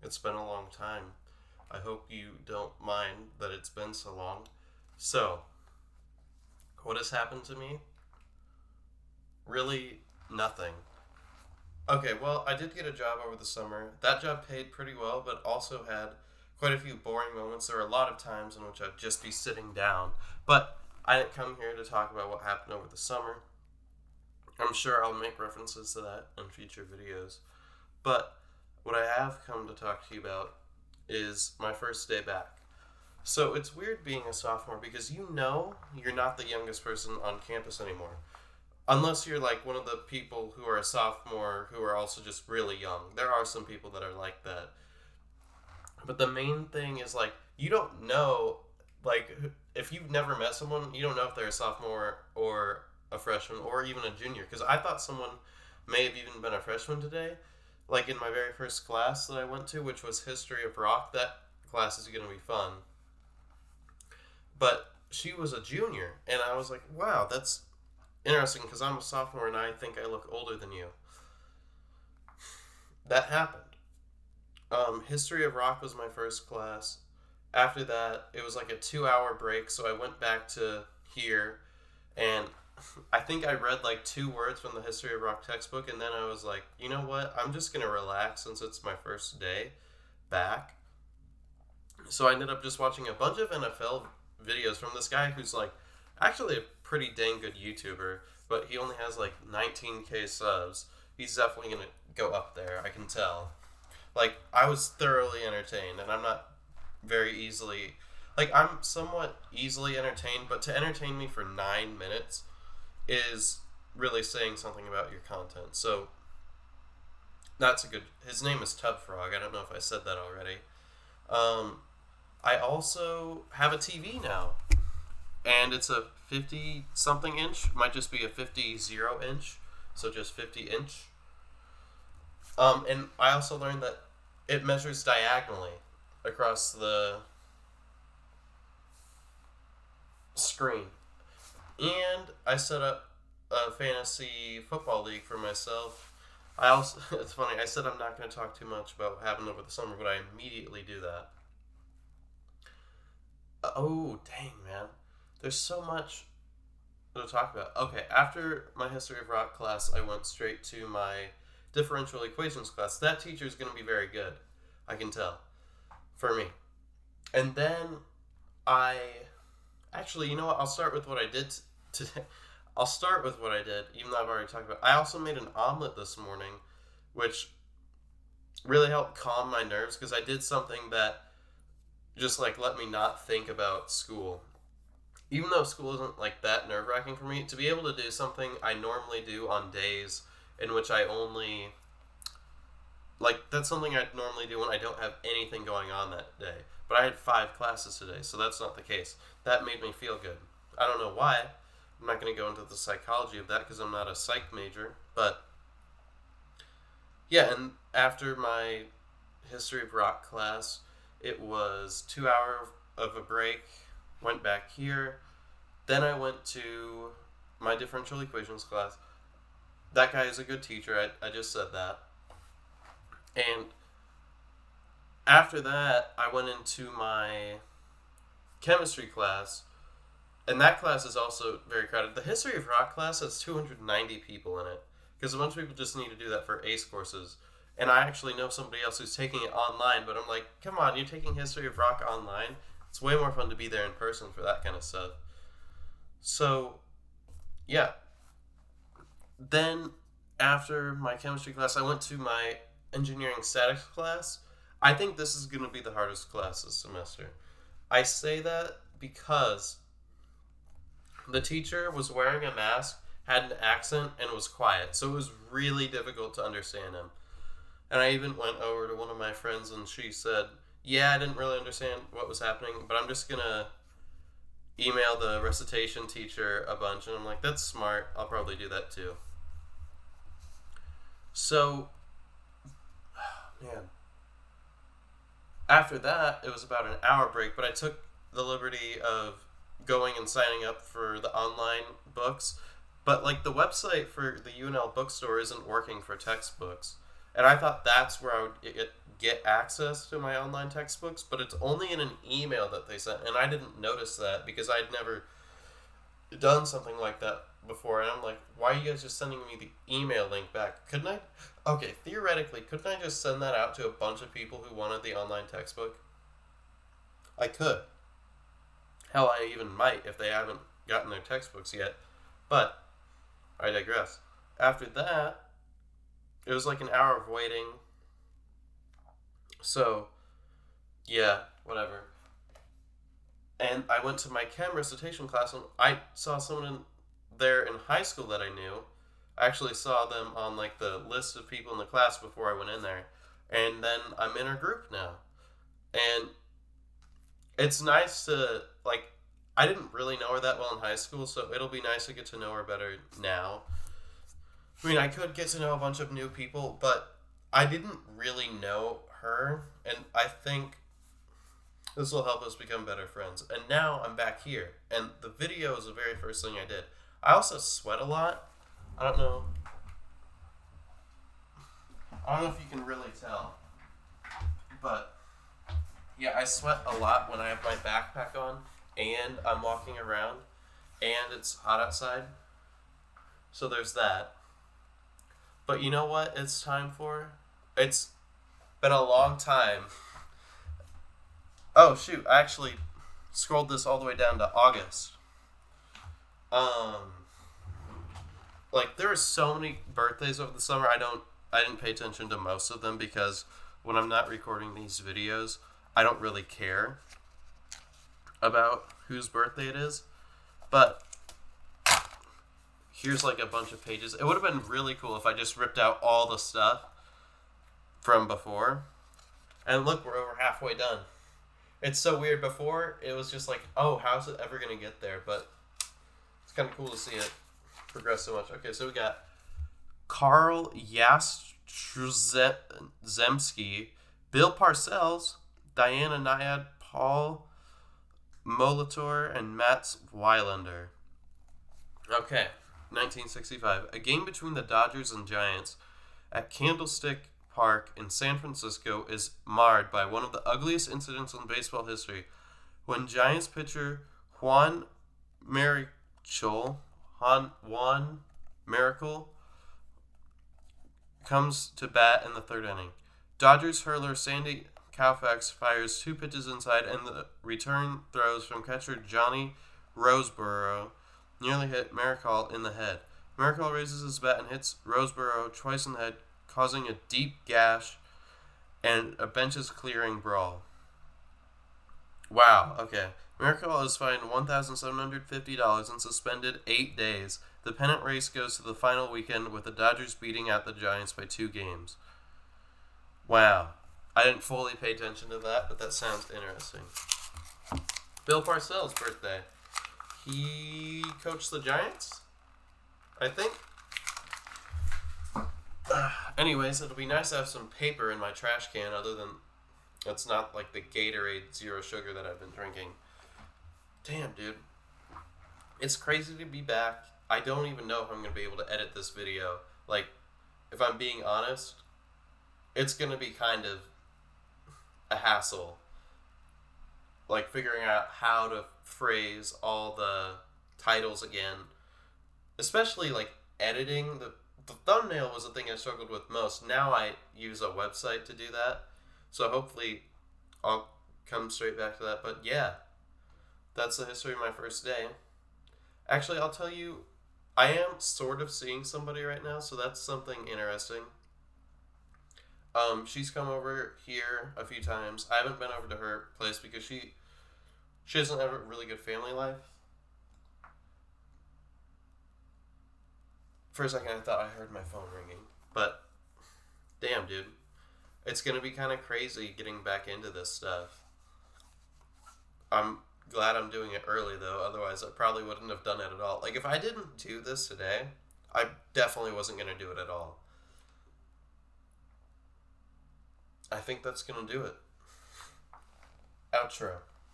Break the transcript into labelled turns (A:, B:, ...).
A: It's been a long time. I hope you don't mind that it's been so long. So, what has happened to me? Really, nothing. Okay, well, I did get a job over the summer. That job paid pretty well, but also had quite a few boring moments. There were a lot of times in which I'd just be sitting down. But I didn't come here to talk about what happened over the summer. I'm sure I'll make references to that in future videos. But what I have come to talk to you about is my first day back. So it's weird being a sophomore because you know you're not the youngest person on campus anymore. Unless you're like one of the people who are a sophomore who are also just really young. There are some people that are like that. But the main thing is like you don't know, like, if you've never met someone, you don't know if they're a sophomore or a freshman or even a junior. Because I thought someone may have even been a freshman today, like in my very first class that I went to, which was History of Rock. That class is going to be fun. But she was a junior, and I was like, wow, that's interesting because I'm a sophomore and I think I look older than you. That happened. History of Rock was my first class. After that, it was like a 2 hour break, so I went back to here, and I think I read like 2 words from the History of Rock textbook, and then I was like, you know what? I'm just going to relax since it's my first day back. So I ended up just watching a bunch of NFL videos from this guy who's like actually a pretty dang good YouTuber, but he only has like 19K subs. He's definitely going to go up there, I can tell. Like, I was thoroughly entertained, and I'm not very easily... Like, I'm somewhat easily entertained, but to entertain me for 9 minutes is really saying something about your content. So, that's a good... His name is Tub Frog. I don't know if I said that already. I also have a TV now, and it's a 50-something inch. Might just be a 50-inch, so just 50-inch. And I also learned that it measures diagonally across the screen. And I set up a fantasy football league for myself. I also, it's funny, I said I'm not going to talk too much about what happened over the summer, but I immediately do that. Oh, dang, man. There's so much to talk about. Okay, after my History of Rock class, I went straight to my differential equations class. That teacher is going to be very good, I can tell, for me. And then actually, you know what? I'll start with what I did today. I'll start with what I did, even though I've already talked about it. I also made an omelet this morning, which really helped calm my nerves because I did something that just like let me not think about school. Even though school isn't like that nerve-wracking for me, to be able to do something I normally do on days in which I only, like, that's something I normally do when I don't have anything going on that day. But I had 5 classes today, so that's not the case. That made me feel good. I don't know why. I'm not going to go into the psychology of that because I'm not a psych major. But, yeah, and after my History of Rock class, it was 2 hours of a break, went back here. Then I went to my differential equations class. That guy is a good teacher. I just said that. And after that, I went into my chemistry class. And that class is also very crowded. The History of Rock class has 290 people in it. Because a bunch of people just need to do that for ACE courses. And I actually know somebody else who's taking it online. But I'm like, come on, you're taking History of Rock online? It's way more fun to be there in person for that kind of stuff. So, yeah. Then, after my chemistry class, I went to my engineering statics class. I think this is going to be the hardest class this semester. I say that because the teacher was wearing a mask, had an accent, and was quiet. So it was really difficult to understand him. And I even went over to one of my friends and she said, yeah, I didn't really understand what was happening, but I'm just going to email the recitation teacher a bunch. And I'm like, that's smart. I'll probably do that too. So, man. After that, it was about an hour break, but I took the liberty of going and signing up for the online books. But, like, the website for the UNL bookstore isn't working for textbooks. And I thought that's where I would get access to my online textbooks, but it's only in an email that they sent, and I didn't notice that because I'd never done something like that before. And I'm like, why are you guys just sending me the email link back? Couldn't I? Okay, theoretically, couldn't I just send that out to a bunch of people who wanted the online textbook? I could. Hell, I even might if they haven't gotten their textbooks yet. But I digress. After that, it was like an hour of waiting. So, yeah, whatever. And I went to my chem recitation class, and I saw someone there in high school that I knew. I actually saw them on like the list of people in the class before I went in there. And then I'm in her group now. And it's nice to, like, I didn't really know her that well in high school, so it'll be nice to get to know her better now. I mean, I could get to know a bunch of new people, but I didn't really know her, and I think this will help us become better friends. And now I'm back here, and the video is the very first thing I did. I also sweat a lot. I don't know if you can really tell, but yeah, I sweat a lot when I have my backpack on, and I'm walking around, and it's hot outside. So there's that. But you know what it's time for? It's been a long time. Oh shoot, I actually scrolled this all the way down to August. Like there are so many birthdays over the summer. I didn't pay attention to most of them because when I'm not recording these videos, I don't really care about whose birthday it is. But here's like a bunch of pages. It would have been really cool if I just ripped out all the stuff from before. And look, we're over halfway done. It's so weird. Before, it was just like, oh, how's it ever going to get there? But it's kind of cool to see it progress so much. Okay, so we got Carl Jastrzemski, Bill Parcells, Diana Nyad, Paul Molitor, and Mats Wilander. Okay, 1965. A game between the Dodgers and Giants at Candlestick Park in San Francisco is marred by one of the ugliest incidents in baseball history when Giants pitcher Juan Marichal comes to bat in the third inning. Dodgers hurler Sandy Koufax fires 2 pitches inside, and the return throws from catcher Johnny Roseboro nearly hit Marichal in the head. Marichal raises his bat and hits Roseboro twice in the head, causing a deep gash and a benches clearing brawl. Wow, okay. Marichal is fined $1,750 and suspended 8 days. The pennant race goes to the final weekend with the Dodgers beating out the Giants by 2 games. Wow. I didn't fully pay attention to that, but that sounds interesting. Bill Parcells' birthday. He coached the Giants, I think. Anyways, it'll be nice to have some paper in my trash can other than it's not like the Gatorade Zero Sugar that I've been drinking. Damn, dude. It's crazy to be back. I don't even know if I'm going to be able to edit this video. Like, if I'm being honest, it's going to be kind of a hassle. Like, figuring out how to phrase all the titles again. Especially, like, editing. The thumbnail was the thing I struggled with most. Now I use a website to do that. So hopefully I'll come straight back to that. But yeah, that's the history of my first day. Actually, I'll tell you, I am sort of seeing somebody right now, so that's something interesting. She's come over here a few times. I haven't been over to her place because she doesn't have a really good family life. For a second, I thought I heard my phone ringing. But, damn, dude. It's going to be kind of crazy getting back into this stuff. I'm glad I'm doing it early, though. Otherwise, I probably wouldn't have done it at all. Like, if I didn't do this today, I definitely wasn't going to do it at all. I think that's going to do it. Outro.